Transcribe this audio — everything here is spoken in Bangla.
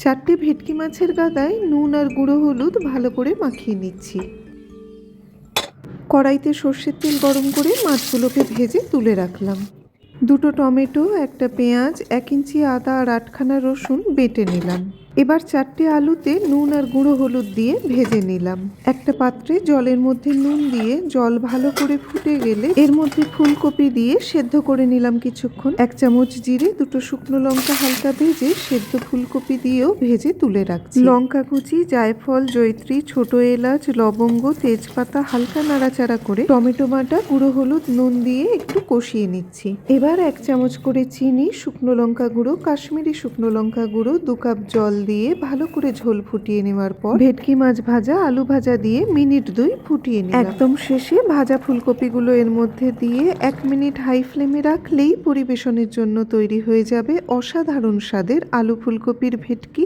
চারটে ভেটকি মাছের গাদায় নুন আর গুঁড়ো হলুদ ভালো করে মাখিয়ে নিচ্ছি। কড়াইতে সর্ষের তেল গরম করে মাছগুলোকে ভেজে তুলে রাখলাম। দুটো টমেটো, একটা পেঁয়াজ, 1 ইঞ্চি আদা আর 8খানা রসুন বেটে নিলাম। এবার 4টে আলুতে নুন আর গুঁড়ো হলুদ দিয়ে ভেজে নিলাম। একটা পাত্রে জলের মধ্যে নুন দিয়ে জল ভালো করে ফুটে গেলে এর মধ্যে ফুলকপি দিয়ে সেদ্ধ করে নিলাম কিছুক্ষণ। 1 চামচ জিরে, 2টো শুকনো লঙ্কা হালকা ভেজে সেদ্ধ ফুলকপি দিয়েও ভেজে তুলে রাখছি। লঙ্কা কুচি, জায়ফল, জয়িত্রী, ছোট এলাচ, লবঙ্গ, তেজপাতা হালকা নাড়াচাড়া করে টমেটো বাটা, গুঁড়ো হলুদ, নুন দিয়ে একটু কষিয়ে নিচ্ছি। এবার 1 চামচ করে চিনি, শুকনো লঙ্কা গুঁড়ো, কাশ্মীরি শুকনো লঙ্কা গুঁড়ো, 2 কাপ জল দিয়ে ভালো করে ঝোল ফুটিয়ে নেওয়ার পর ভেটকি মাছ ভাজা, আলু ভাজা দিয়ে মিনিট 2 ফুটিয়ে নিলাম। একদম শেষে ভাজা ফুলকপিগুলো এর মধ্যে দিয়ে 1 মিনিট হাই ফ্লেমে রাখলেই পরিবেশনের জন্য তৈরি হয়ে যাবে অসাধারণ স্বাদের আলু ফুলকপির ভেটকি।